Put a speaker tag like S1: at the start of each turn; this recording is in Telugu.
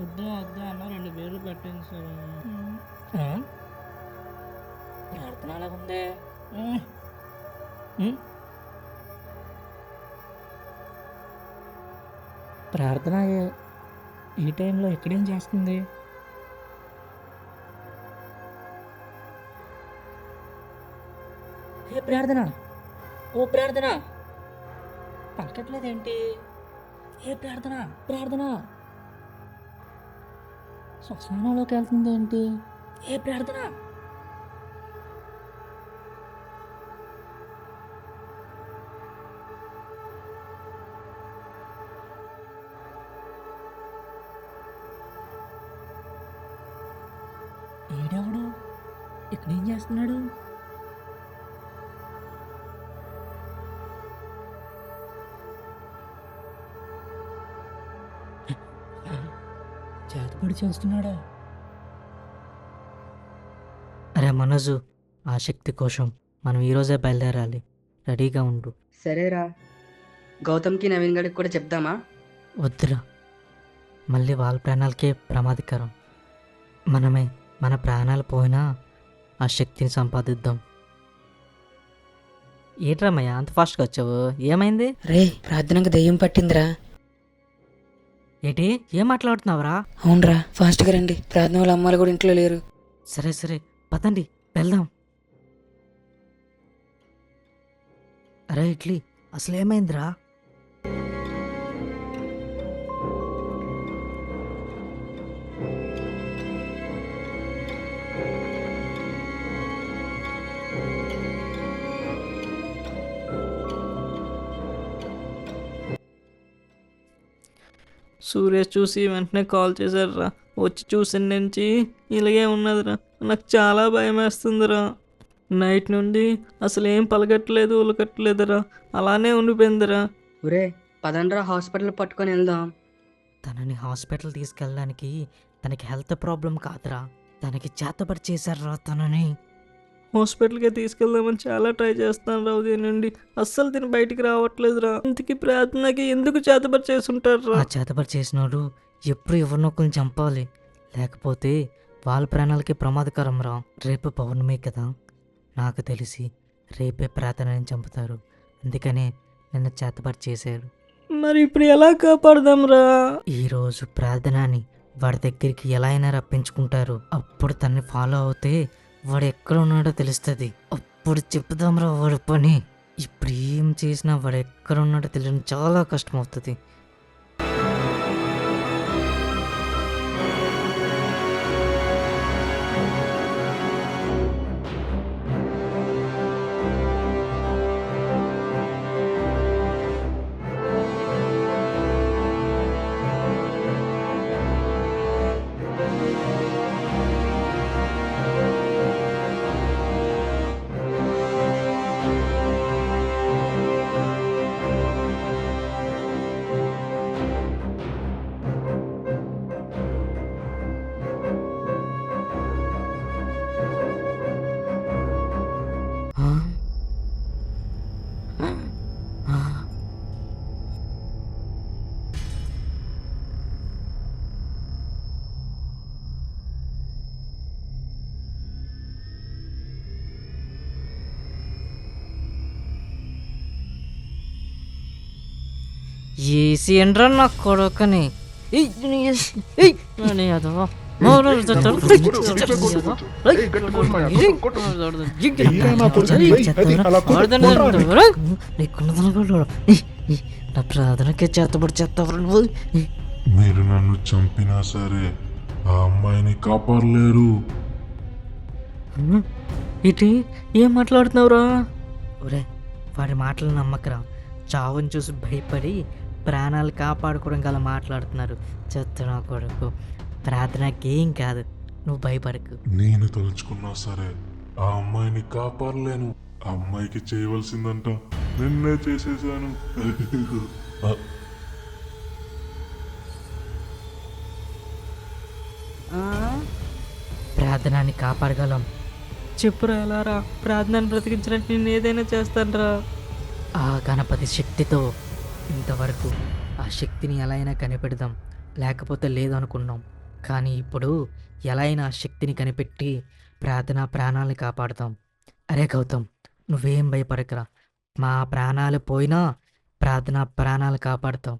S1: వద్దు వద్దు అన్న 2 బీర్లు పెట్టింది సార్.
S2: ప్రార్థన అలా ఉందే.
S1: ప్రార్థన ఈ టైంలో ఎక్కడేం చేస్తుంది?
S2: ఏ ప్రార్థన, ఓ ప్రార్థన, పలకట్లేదేంటి? ఏ ప్రార్థన, ప్రార్థన
S1: శ్మశానంలోకి వెళ్తుంది ఏంటి?
S2: ఏ ప్రార్థన.
S1: ఈడెవడు ఇక్కడేం చేస్తున్నాడు? చేతపడి చేస్తున్నాడా?
S3: అరే మనోజు, ఆ శక్తి కోసం మనం ఈరోజే బయలుదేరాలి. రెడీగా ఉండు.
S4: సరేరా, గౌతమ్కి నవీన్ గడికి కూడా చెప్దామా?
S3: వద్దురా, మళ్ళీ వాళ్ళ ప్రాణాలకే ప్రమాదకరం. మనమే మన ప్రాణాలు పోయినా ఆ శక్తిని సంపాదిద్దాం. ఏట్రామయ్య అంత ఫాస్ట్గా వచ్చావు? ఏమైంది?
S5: రే, ప్రార్థనకు దెయ్యం పట్టిందిరా.
S3: ఏంటి, ఏం మాట్లాడుతున్నావురా?
S5: అవునరా, ఫాస్ట్గా రండి. ప్రార్థన వాళ్ళ అమ్మాయిలు కూడా ఇంట్లో లేరు.
S3: సరే సరే పదండి, వెళ్దాం. అరే ఇడ్లీ, అసలు ఏమైందిరా?
S6: సూర్య చూసి వెంటనే కాల్ చేశారురా. వచ్చి చూసిన నుంచి ఇలాగే ఉన్నదిరా. నాకు చాలా భయం వేస్తుందిరా. నైట్ నుండి అసలు ఏం పలకట్లేదు, ఉలకట్లేదురా. అలానే ఉండిపోయిందిరా.
S4: ఒరే, పదండ్రా, హాస్పిటల్ పట్టుకొని వెళ్దాం.
S3: తనని హాస్పిటల్ తీసుకెళ్ళడానికి తనకి హెల్త్ ప్రాబ్లం కాదురా, తనకి చేతబడి చేశారా తనని.
S6: హాస్పిటల్కి తీసుకెళ్దామని చాలా ట్రై చేస్తాను రా ఉదయం నుండి. అస్సలు తిని బయటికి రావట్లేదురా. ఇంతకీ ప్రార్థనకి ఎందుకు చేతబడి చేసుంటారు?
S3: ఆ చేతబడి చేసినోడు ఎప్పుడు ఎవరినొకరిని చంపాలి, లేకపోతే వాళ్ళ ప్రాణాలకి ప్రమాదకరం రా. రేపు పౌర్ణమి కదా, నాకు తెలిసి రేపే ప్రార్థనని చంపుతారు. అందుకనే నిన్న చేతబడి చేశారు.
S6: మరి ఇప్పుడు ఎలా కాపాడదాం రా?
S3: ఈరోజు ప్రార్థనని వాడి దగ్గరికి ఎలా అయినా రప్పించుకుంటారు. అప్పుడు తనని ఫాలో అవుతే వాడు ఎక్కడ ఉన్నాడో తెలుస్తుంది. అప్పుడు చెప్పుదాంరా వాడి పని. ఇప్పుడు ఏం చేసినా వాడు ఎక్కడ ఉన్నాడో తెలియడం చాలా కష్టం అవుతుంది. ఆ? ఆ? ఏసి ఎండ్రా నా కొడుకని. నా ప్రార్థనకే చేతబడి చేస్తావు.
S7: మీరు నన్ను చంపినా సరే ఆ అమ్మాయిని కాపాడలేరు.
S3: ఇటు ఏం మాట్లాడుతున్నావురా? ఒరే, వాడి మాటలు నమ్మకరా. చావుని చూసి భయపడి ప్రాణాలు కాపాడుకోవడం గల మాట్లాడుతున్నారు. చెత్తనా కొడుకు, ప్రార్థనకి ఏం కాదు, నువ్వు భయపడకు.
S7: నేను తలుచుకున్నా సరే ఆ అమ్మాయిని కాపాడలేను. ఆ అమ్మాయికి చేయవలసిందంట నిన్నే చేసేసాను.
S3: ప్రార్థనని కాపాడగలం.
S6: చెప్పురా ఎలారా? ప్రార్థనను బ్రతికించడానికి నేను ఏదైనా చేస్తానురా.
S3: ఆ గణపతి శక్తితో ఇంతవరకు ఆ శక్తిని ఎలా అయినా కనిపెడదాం, లేకపోతే లేదనుకున్నాం. కానీ ఇప్పుడు ఎలా అయినా ఆ శక్తిని కనిపెట్టి ప్రార్థన ప్రాణాలని కాపాడుతాం. అరే గౌతమ్, నువ్వేం భయపడకరా. మా ప్రాణాలు పోయినా ప్రార్థన ప్రాణాలు కాపాడుతాం.